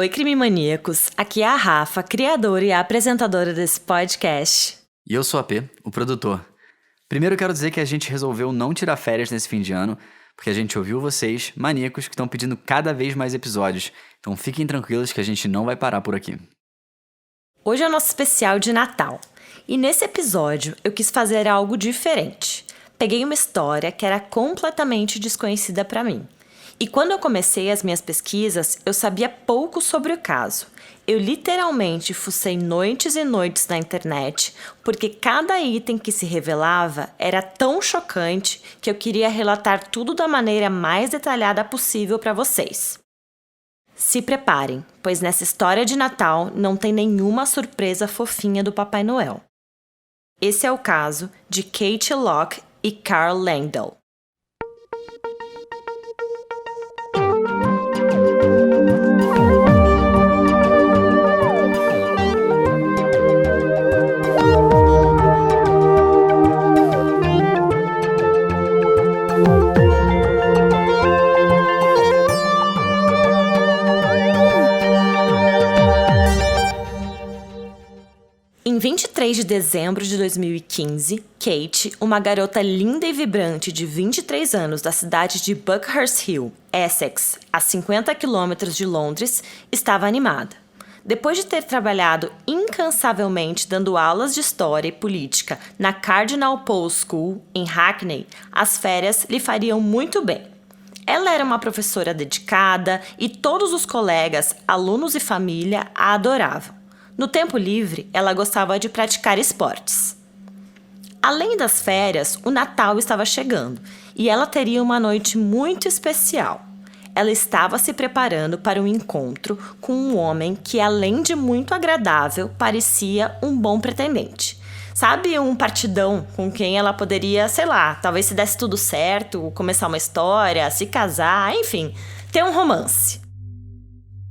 Oi, crime maníacos! Aqui é a Rafa, criadora e apresentadora desse podcast. E eu sou a P, o produtor. Primeiro eu quero dizer que a gente resolveu não tirar férias nesse fim de ano, porque a gente ouviu vocês, maníacos, que estão pedindo cada vez mais episódios. Então fiquem tranquilos que a gente não vai parar por aqui. Hoje é o nosso especial de Natal. E nesse episódio eu quis fazer algo diferente. Peguei uma história que era completamente desconhecida para mim. E quando eu comecei as minhas pesquisas, eu sabia pouco sobre o caso. Eu literalmente fucei noites e noites na internet, porque cada item que se revelava era tão chocante que eu queria relatar tudo da maneira mais detalhada possível para vocês. Se preparem, pois nessa história de Natal não tem nenhuma surpresa fofinha do Papai Noel. Esse é o caso de Kate Locke e Carl Langdell. Em 23 de dezembro de 2015, Kate, uma garota linda e vibrante de 23 anos da cidade de Buckhurst Hill, Essex, a 50 quilômetros de Londres, estava animada. Depois de ter trabalhado incansavelmente dando aulas de história e política na Cardinal Pole School, em Hackney, as férias lhe fariam muito bem. Ela era uma professora dedicada e todos os colegas, alunos e família a adoravam. No tempo livre, ela gostava de praticar esportes. Além das férias, o Natal estava chegando e ela teria uma noite muito especial. Ela estava se preparando para um encontro com um homem que, além de muito agradável, parecia um bom pretendente. Sabe, um partidão com quem ela poderia, talvez se desse tudo certo, começar uma história, se casar, enfim, ter um romance.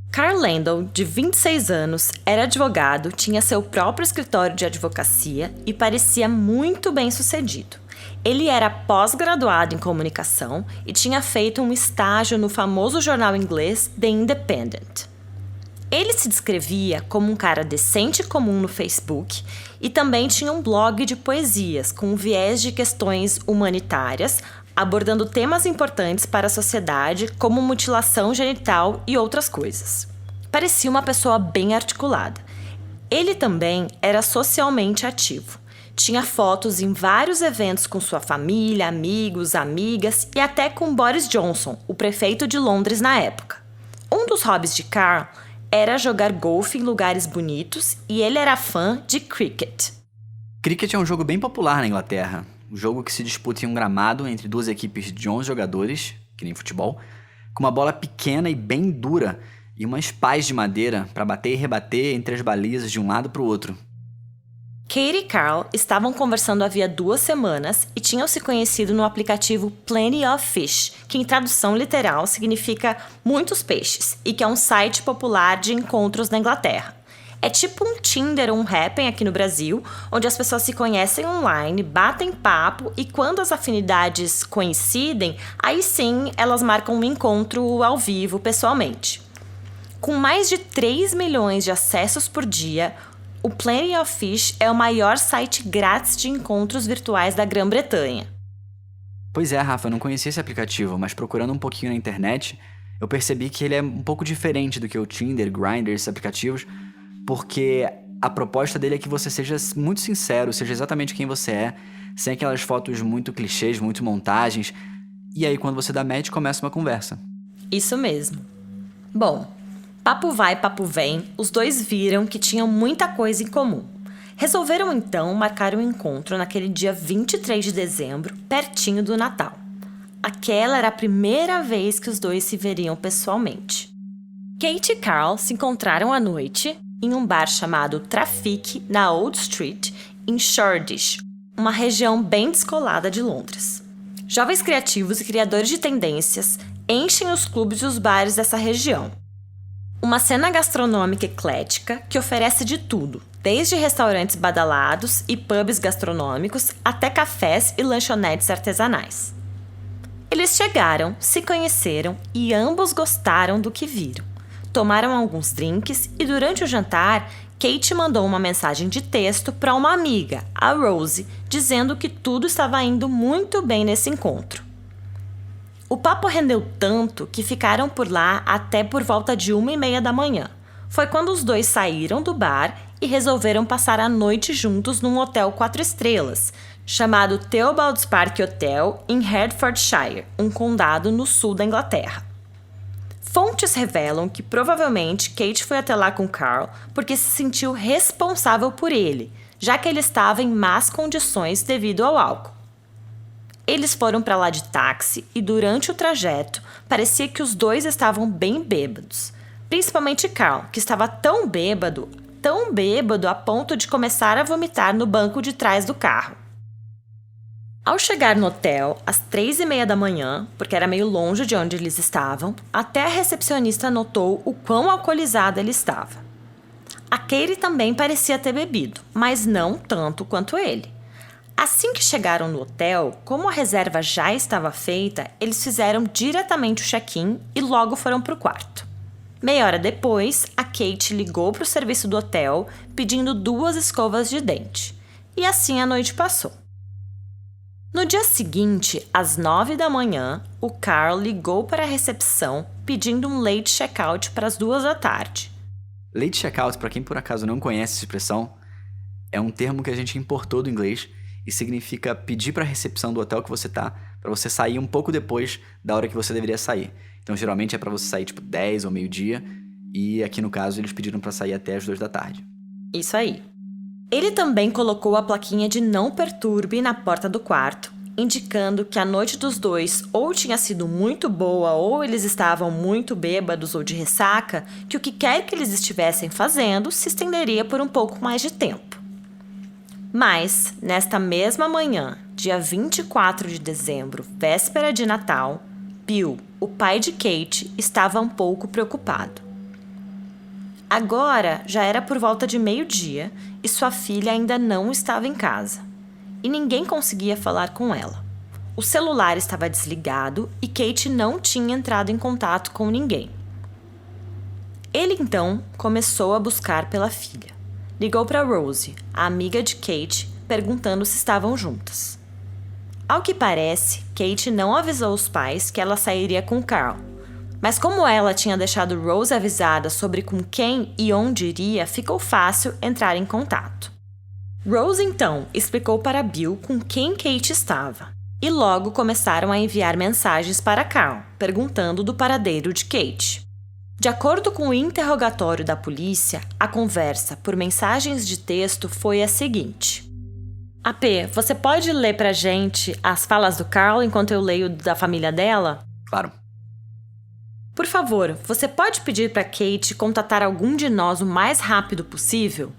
Carl Langdell, de 26 anos, era advogado, tinha seu próprio escritório de advocacia e parecia muito bem-sucedido. Ele era pós-graduado em comunicação e tinha feito um estágio no famoso jornal inglês The Independent. Ele se descrevia como um cara decente e comum no Facebook e também tinha um blog de poesias com viés de questões humanitárias, abordando temas importantes para a sociedade, como mutilação genital e outras coisas. Parecia uma pessoa bem articulada. Ele também era socialmente ativo. Tinha fotos em vários eventos com sua família, amigos, amigas e até com Boris Johnson, o prefeito de Londres na época. Um dos hobbies de Carl era jogar golfe em lugares bonitos e ele era fã de cricket. Cricket é um jogo bem popular na Inglaterra. Um jogo que se disputa em um gramado entre duas equipes de 11 jogadores, que nem futebol, com uma bola pequena e bem dura e umas pás de madeira para bater e rebater entre as balizas de um lado para o outro. Kate e Carl estavam conversando havia 2 semanas e tinham se conhecido no aplicativo Plenty of Fish, que em tradução literal significa muitos peixes, e que é um site popular de encontros na Inglaterra. É tipo um Tinder ou um Happn aqui no Brasil, onde as pessoas se conhecem online, batem papo e quando as afinidades coincidem, aí sim elas marcam um encontro ao vivo, pessoalmente. Com mais de 3 milhões de acessos por dia, o Plenty of Fish é o maior site grátis de encontros virtuais da Grã-Bretanha. Pois é, Rafa, eu não conhecia esse aplicativo, mas procurando um pouquinho na internet, eu percebi que ele é um pouco diferente do que o Tinder, Grindr, esses aplicativos, porque a proposta dele é que você seja muito sincero, seja exatamente quem você é, sem aquelas fotos muito clichês, muito montagens, e aí quando você dá match, começa uma conversa. Isso mesmo. Bom, papo vai, papo vem, os dois viram que tinham muita coisa em comum. Resolveram então marcar um encontro naquele dia 23 de dezembro, pertinho do Natal. Aquela era a primeira vez que os dois se veriam pessoalmente. Kate e Carl se encontraram à noite em um bar chamado Traffic, na Old Street, em Shoreditch, uma região bem descolada de Londres. Jovens criativos e criadores de tendências enchem os clubes e os bares dessa região. Uma cena gastronômica eclética que oferece de tudo, desde restaurantes badalados e pubs gastronômicos até cafés e lanchonetes artesanais. Eles chegaram, se conheceram e ambos gostaram do que viram. tomaram alguns drinks e durante o jantar, Kate mandou uma mensagem de texto para uma amiga, a Rose, dizendo que tudo estava indo muito bem nesse encontro. O papo rendeu tanto que ficaram por lá até por volta de 1h30 da manhã. Foi quando os dois saíram do bar e resolveram passar a noite juntos num hotel 4 estrelas, chamado Theobalds Park Hotel, em Hertfordshire, um condado no sul da Inglaterra. Fontes revelam que provavelmente Kate foi até lá com Carl porque se sentiu responsável por ele, já que ele estava em más condições devido ao álcool. Eles foram para lá de táxi e durante o trajeto parecia que os dois estavam bem bêbados, principalmente Carl, que estava tão bêbado a ponto de começar a vomitar no banco de trás do carro. Ao chegar no hotel, às 3h30 da manhã, porque era meio longe de onde eles estavam, até a recepcionista notou o quão alcoolizada ele estava. A Katie também parecia ter bebido, mas não tanto quanto ele. Assim que chegaram no hotel, como a reserva já estava feita, eles fizeram diretamente o check-in e logo foram para o quarto. Meia hora depois, a Kate ligou para o serviço do hotel pedindo 2 escovas de dente. E assim a noite passou. No dia seguinte, às 9 da manhã, o Carl ligou para a recepção pedindo um late check-out para as 2 da tarde. Late check-out, para quem por acaso não conhece essa expressão, é um termo que a gente importou do inglês e significa pedir para a recepção do hotel que você tá, para você sair um pouco depois da hora que você deveria sair. Então, geralmente é para você sair tipo 10 ou meio-dia, e aqui no caso eles pediram para sair até as 2 da tarde. Isso aí. Ele também colocou a plaquinha de não perturbe na porta do quarto, indicando que a noite dos dois ou tinha sido muito boa ou eles estavam muito bêbados ou de ressaca, que o que quer que eles estivessem fazendo se estenderia por um pouco mais de tempo. Mas, nesta mesma manhã, dia 24 de dezembro, véspera de Natal, Bill, o pai de Kate, estava um pouco preocupado. Agora já era por volta de meio-dia e sua filha ainda não estava em casa. E ninguém conseguia falar com ela. O celular estava desligado e Kate não tinha entrado em contato com ninguém. Ele então começou a buscar pela filha. Ligou para Rose, a amiga de Kate, perguntando se estavam juntas. Ao que parece, Kate não avisou os pais que ela sairia com Carl. Mas como ela tinha deixado Rose avisada sobre com quem e onde iria, ficou fácil entrar em contato. Rose então explicou para Bill com quem Kate estava. E logo começaram a enviar mensagens para Carl, perguntando do paradeiro de Kate. De acordo com o interrogatório da polícia, a conversa por mensagens de texto foi a seguinte. AP, você pode ler pra gente as falas do Carl enquanto eu leio da família dela? Claro. Por favor, você pode pedir para Kate contatar algum de nós o mais rápido possível?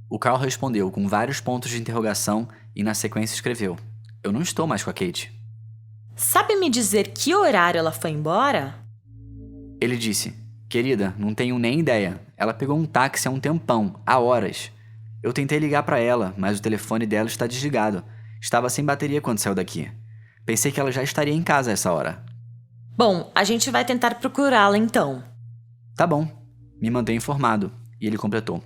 O Carl respondeu com vários pontos de interrogação e na sequência escreveu: Eu não estou mais com a Kate. Sabe me dizer que horário ela foi embora? Ele disse: Querida, não tenho nem ideia. Ela pegou um táxi há um tempão, há horas. Eu tentei ligar para ela, mas o telefone dela está desligado. Estava sem bateria quando saiu daqui. Pensei que ela já estaria em casa a essa hora. Bom, a gente vai tentar procurá-la então. Tá bom, me mantenha informado. E ele completou: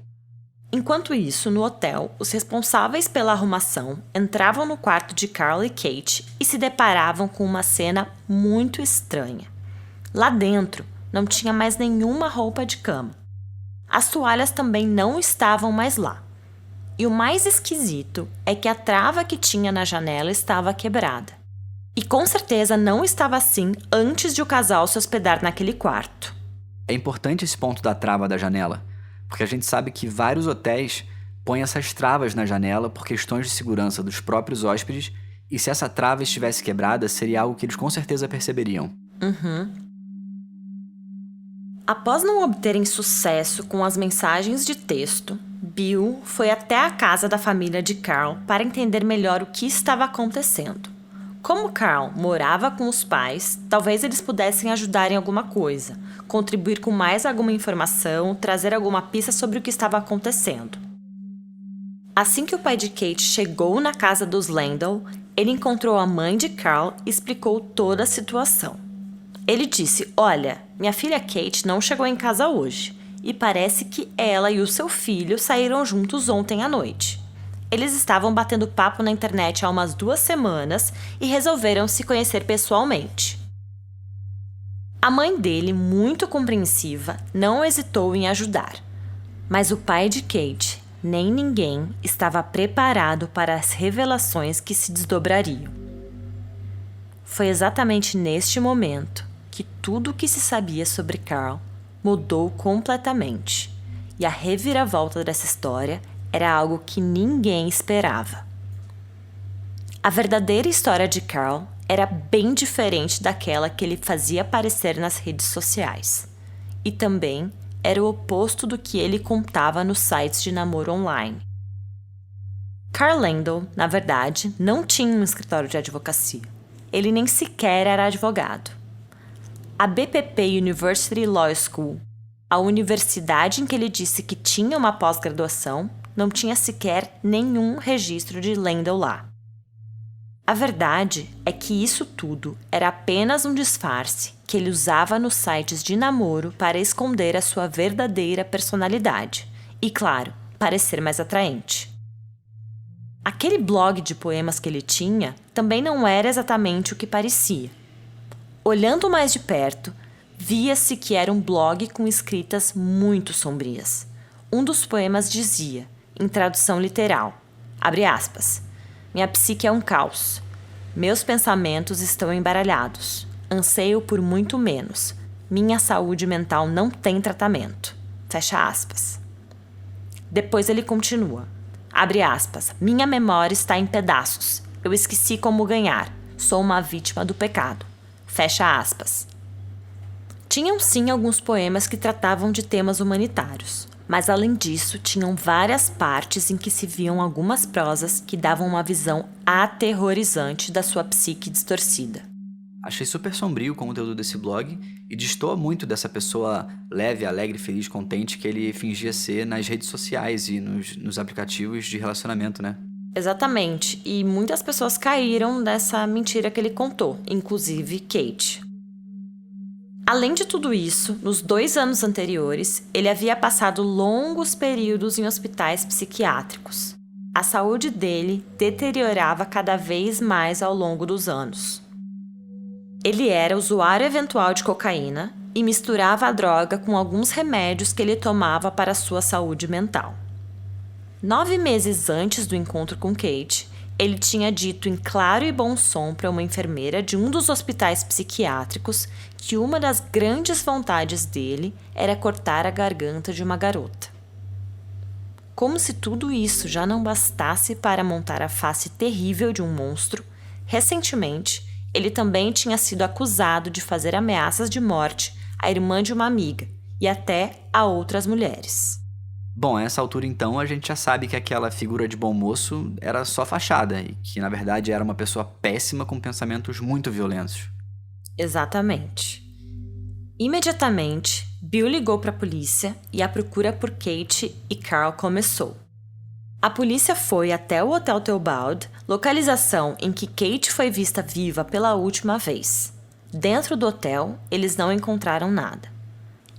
Enquanto isso, no hotel, os responsáveis pela arrumação entravam no quarto de Carl e Kate e se deparavam com uma cena muito estranha. Lá dentro, não tinha mais nenhuma roupa de cama. As toalhas também não estavam mais lá. E o mais esquisito é que a trava que tinha na janela estava quebrada. E com certeza não estava assim antes de o casal se hospedar naquele quarto. É importante esse ponto da trava da janela, porque a gente sabe que vários hotéis põem essas travas na janela por questões de segurança dos próprios hóspedes, e se essa trava estivesse quebrada, seria algo que eles com certeza perceberiam. Após não obterem sucesso com as mensagens de texto, Bill foi até a casa da família de Carl para entender melhor o que estava acontecendo. Como Carl morava com os pais, talvez eles pudessem ajudar em alguma coisa, contribuir com mais alguma informação, trazer alguma pista sobre o que estava acontecendo. Assim que o pai de Kate chegou na casa dos Landau, ele encontrou a mãe de Carl e explicou toda a situação. Ele disse: olha, minha filha Kate não chegou em casa hoje e parece que ela e o seu filho saíram juntos ontem à noite. Eles estavam batendo papo na internet há umas 2 semanas e resolveram se conhecer pessoalmente. A mãe dele, muito compreensiva, não hesitou em ajudar. Mas o pai de Kate, nem ninguém, estava preparado para as revelações que se desdobrariam. Foi exatamente neste momento que tudo o que se sabia sobre Carl mudou completamente. E a reviravolta dessa história era algo que ninguém esperava. A verdadeira história de Carl era bem diferente daquela que ele fazia aparecer nas redes sociais. E também era o oposto do que ele contava nos sites de namoro online. Carl Landau, na verdade, não tinha um escritório de advocacia. Ele nem sequer era advogado. A BPP University Law School, a universidade em que ele disse que tinha uma pós-graduação, não tinha sequer nenhum registro de Landau lá. A verdade é que isso tudo era apenas um disfarce que ele usava nos sites de namoro para esconder a sua verdadeira personalidade e, claro, parecer mais atraente. Aquele blog de poemas que ele tinha também não era exatamente o que parecia. Olhando mais de perto, via-se que era um blog com escritas muito sombrias. Um dos poemas dizia, em tradução literal, abre aspas, minha psique é um caos. Meus pensamentos estão embaralhados. Anseio por muito menos. Minha saúde mental não tem tratamento. Fecha aspas. Depois ele continua. Abre aspas. Minha memória está em pedaços. Eu esqueci como ganhar. Sou uma vítima do pecado. Fecha aspas. Tinham sim alguns poemas que tratavam de temas humanitários, mas além disso tinham várias partes em que se viam algumas prosas que davam uma visão aterrorizante da sua psique distorcida. Achei super sombrio o conteúdo desse blog e destoa muito dessa pessoa leve, alegre, feliz, contente que ele fingia ser nas redes sociais e nos aplicativos de relacionamento, né? Exatamente, e muitas pessoas caíram nessa mentira que ele contou, inclusive Kate. Além de tudo isso, nos 2 anos anteriores, ele havia passado longos períodos em hospitais psiquiátricos. A saúde dele deteriorava cada vez mais ao longo dos anos. Ele era usuário eventual de cocaína e misturava a droga com alguns remédios que ele tomava para a sua saúde mental. 9 meses antes do encontro com Kate, ele tinha dito em claro e bom som para uma enfermeira de um dos hospitais psiquiátricos que uma das grandes vontades dele era cortar a garganta de uma garota. Como se tudo isso já não bastasse para montar a face terrível de um monstro, recentemente ele também tinha sido acusado de fazer ameaças de morte à irmã de uma amiga e até a outras mulheres. Bom, a essa altura então a gente já sabe que aquela figura de bom moço era só fachada e que na verdade era uma pessoa péssima com pensamentos muito violentos. Exatamente. Imediatamente, Bill ligou para a polícia e a procura por Kate e Carl começou. A polícia foi até o Hotel Theobald, localização em que Kate foi vista viva pela última vez. Dentro do hotel, eles não encontraram nada.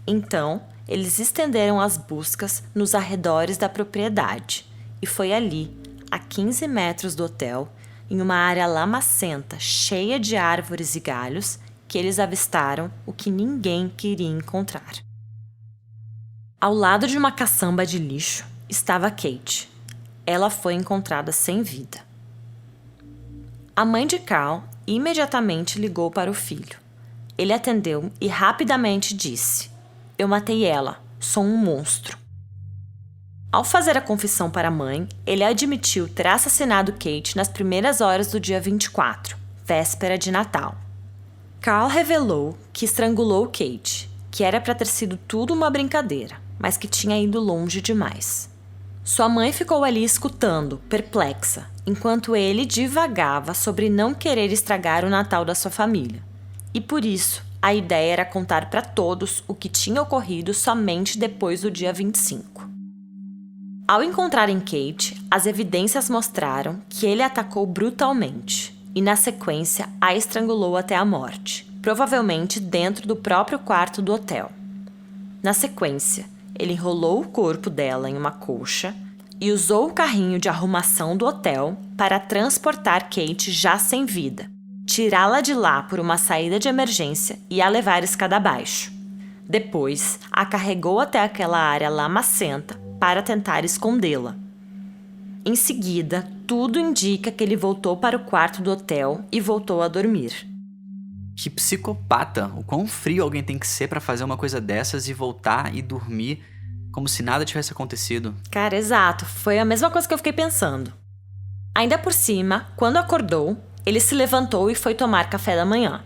Então, eles estenderam as buscas nos arredores da propriedade e foi ali, a 15 metros do hotel, em uma área lamacenta, cheia de árvores e galhos, que eles avistaram o que ninguém queria encontrar. Ao lado de uma caçamba de lixo estava Kate. Ela foi encontrada sem vida. A mãe de Carl imediatamente ligou para o filho. Ele atendeu e rapidamente disse: eu matei ela, sou um monstro. Ao fazer a confissão para a mãe, ele admitiu ter assassinado Kate nas primeiras horas do dia 24, véspera de Natal. Carl revelou que estrangulou Kate, que era para ter sido tudo uma brincadeira, mas que tinha ido longe demais. Sua mãe ficou ali escutando, perplexa, enquanto ele divagava sobre não querer estragar o Natal da sua família. E por isso, a ideia era contar para todos o que tinha ocorrido somente depois do dia 25. Ao encontrarem Kate, as evidências mostraram que ele a atacou brutalmente e, na sequência, a estrangulou até a morte, provavelmente dentro do próprio quarto do hotel. Na sequência, ele enrolou o corpo dela em uma colcha e usou o carrinho de arrumação do hotel para transportar Kate já sem vida, tirá-la de lá por uma saída de emergência e a levar escada abaixo. Depois, a carregou até aquela área lamacenta para tentar escondê-la. Em seguida, tudo indica que ele voltou para o quarto do hotel e voltou a dormir. Que psicopata! O quão frio alguém tem que ser pra fazer uma coisa dessas e voltar e dormir como se nada tivesse acontecido. Cara, exato. Foi a mesma coisa que eu fiquei pensando. Ainda por cima, quando acordou, ele se levantou e foi tomar café da manhã.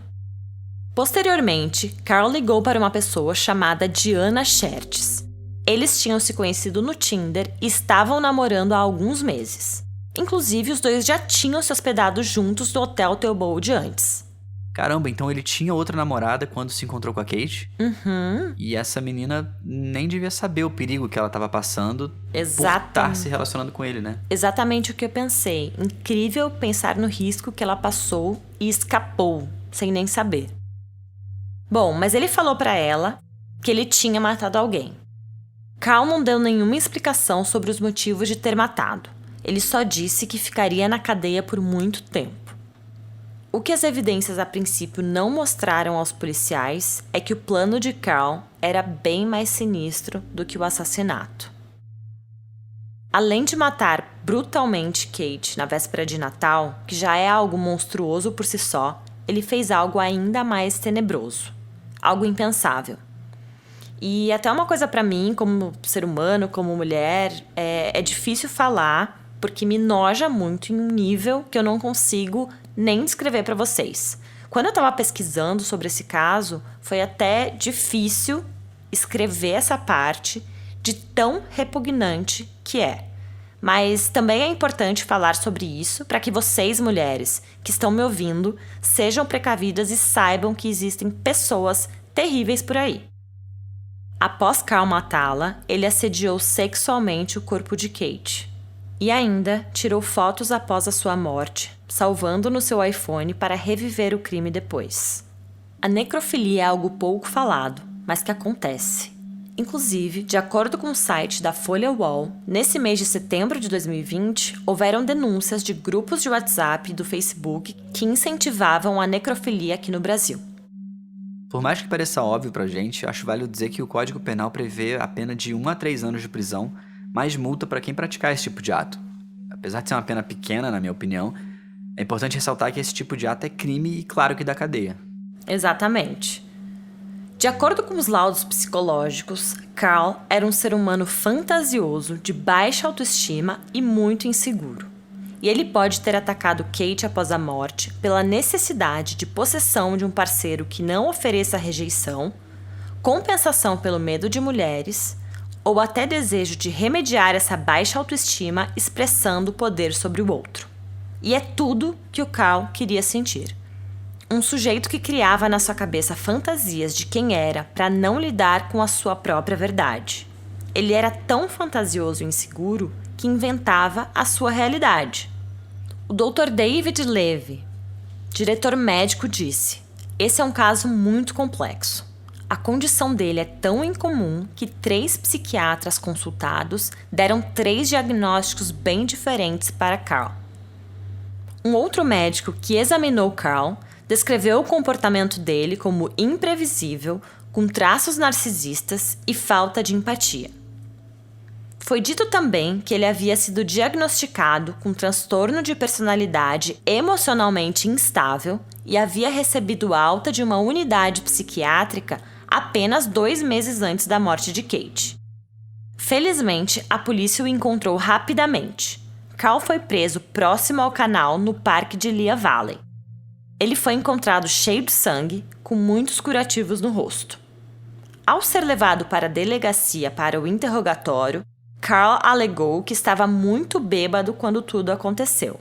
Posteriormente, Carl ligou para uma pessoa chamada Diana Schertz. Eles tinham se conhecido no Tinder e estavam namorando há alguns meses. Inclusive, os dois já tinham se hospedado juntos no Hotel Theobald antes. Caramba, então ele tinha outra namorada quando se encontrou com a Kate? Uhum. E essa menina nem devia saber o perigo que ela estava passando por estar se relacionando com ele, né? Exatamente o que eu pensei. Incrível pensar no risco que ela passou e escapou, sem nem saber. Bom, mas ele falou pra ela que ele tinha matado alguém. Carl não deu nenhuma explicação sobre os motivos de ter matado. Ele só disse que ficaria na cadeia por muito tempo. O que as evidências a princípio não mostraram aos policiais é que o plano de Carl era bem mais sinistro do que o assassinato. Além de matar brutalmente Kate na véspera de Natal, que já é algo monstruoso por si só, ele fez algo ainda mais tenebroso. Algo impensável. E até uma coisa pra mim, como ser humano, como mulher, é difícil falar, porque me noja muito em um nível que eu não consigo nem descrever pra vocês. Quando eu tava pesquisando sobre esse caso, foi até difícil escrever essa parte de tão repugnante que é. Mas também é importante falar sobre isso para que vocês, mulheres, que estão me ouvindo, sejam precavidas e saibam que existem pessoas terríveis por aí. Após Carl matá-la, ele assediou sexualmente o corpo de Kate. E ainda tirou fotos após a sua morte, salvando no seu iPhone para reviver o crime depois. A necrofilia é algo pouco falado, mas que acontece. Inclusive, de acordo com o site da Folha UOL, nesse mês de setembro de 2020, houveram denúncias de grupos de WhatsApp e do Facebook que incentivavam a necrofilia aqui no Brasil. Por mais que pareça óbvio pra gente, acho válido dizer que o Código Penal prevê a pena de 1 a 3 anos de prisão, mais multa para quem praticar esse tipo de ato. Apesar de ser uma pena pequena, na minha opinião, é importante ressaltar que esse tipo de ato é crime e claro que dá cadeia. Exatamente. De acordo com os laudos psicológicos, Carl era um ser humano fantasioso, de baixa autoestima e muito inseguro. E ele pode ter atacado Kate após a morte pela necessidade de possessão de um parceiro que não ofereça rejeição, compensação pelo medo de mulheres, ou até desejo de remediar essa baixa autoestima expressando poder sobre o outro. E é tudo que o Carl queria sentir. Um sujeito que criava na sua cabeça fantasias de quem era para não lidar com a sua própria verdade. Ele era tão fantasioso e inseguro que inventava a sua realidade. O Dr. David Levy, diretor médico, disse: "Esse é um caso muito complexo. A condição dele é tão incomum que 3 psiquiatras consultados deram 3 diagnósticos bem diferentes para Carl. Um outro médico que examinou Carl descreveu o comportamento dele como imprevisível, com traços narcisistas e falta de empatia. Foi dito também que ele havia sido diagnosticado com transtorno de personalidade emocionalmente instável e havia recebido alta de uma unidade psiquiátrica apenas 2 meses antes da morte de Kate. Felizmente, a polícia o encontrou rapidamente. Carl foi preso próximo ao canal no parque de Lehigh Valley. Ele foi encontrado cheio de sangue, com muitos curativos no rosto. Ao ser levado para a delegacia para o interrogatório, Carl alegou que estava muito bêbado quando tudo aconteceu.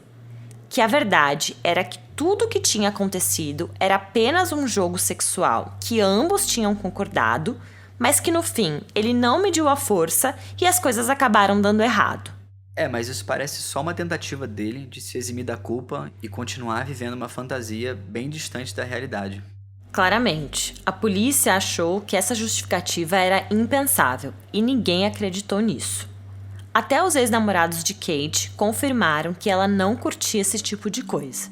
Que a verdade era que tudo o que tinha acontecido era apenas um jogo sexual que ambos tinham concordado, mas que no fim ele não mediu a força e as coisas acabaram dando errado. Mas isso parece só uma tentativa dele de se eximir da culpa e continuar vivendo uma fantasia bem distante da realidade. Claramente, a polícia achou que essa justificativa era impensável e ninguém acreditou nisso. Até os ex-namorados de Kate confirmaram que ela não curtia esse tipo de coisa.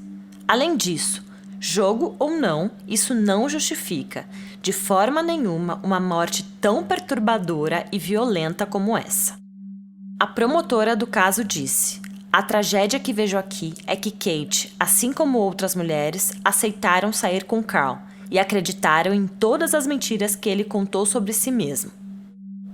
Além disso, jogo ou não, isso não justifica, de forma nenhuma, uma morte tão perturbadora e violenta como essa. A promotora do caso disse: "A tragédia que vejo aqui é que Kate, assim como outras mulheres, aceitaram sair com Carl e acreditaram em todas as mentiras que ele contou sobre si mesmo."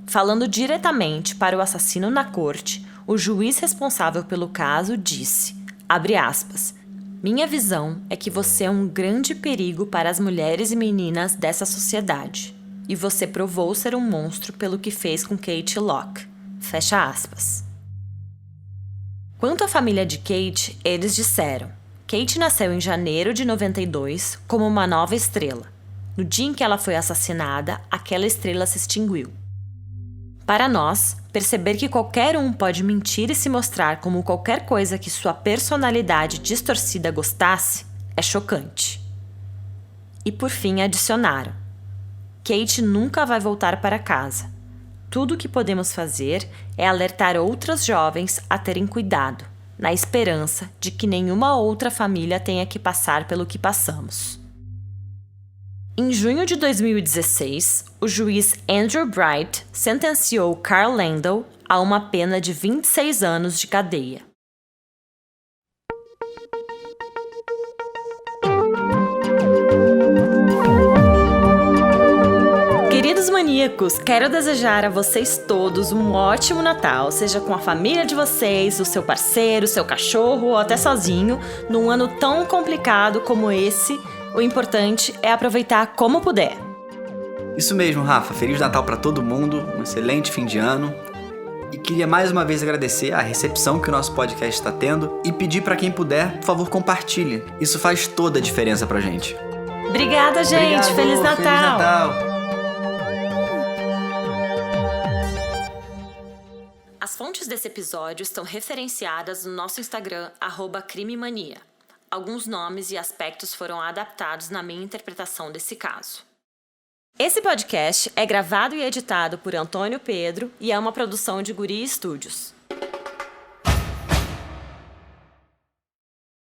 Falando diretamente para o assassino na corte, o juiz responsável pelo caso disse, abre aspas, "Minha visão é que você é um grande perigo para as mulheres e meninas dessa sociedade. E você provou ser um monstro pelo que fez com Kate Locke." Fecha aspas. Quanto à família de Kate, eles disseram: Kate nasceu em janeiro de 92 como uma nova estrela. No dia em que ela foi assassinada, aquela estrela se extinguiu. Para nós, perceber que qualquer um pode mentir e se mostrar como qualquer coisa que sua personalidade distorcida gostasse é chocante. E por fim adicionaram: Kate nunca vai voltar para casa. Tudo o que podemos fazer é alertar outras jovens a terem cuidado, na esperança de que nenhuma outra família tenha que passar pelo que passamos. Em junho de 2016, o juiz Andrew Bright sentenciou Carl Landau a uma pena de 26 anos de cadeia. Queridos maníacos, quero desejar a vocês todos um ótimo Natal, seja com a família de vocês, o seu parceiro, o seu cachorro ou até sozinho, num ano tão complicado como esse. O importante é aproveitar como puder. Isso mesmo, Rafa. Feliz Natal para todo mundo, um excelente fim de ano. E queria mais uma vez agradecer a recepção que o nosso podcast está tendo e pedir para quem puder, por favor, compartilhe. Isso faz toda a diferença pra gente. Obrigada, gente. Obrigado, Feliz Natal. Feliz Natal. As fontes desse episódio estão referenciadas no nosso Instagram, @crimemania. Alguns nomes e aspectos foram adaptados na minha interpretação desse caso. Esse podcast é gravado e editado por Antônio Pedro e é uma produção de Guri Studios.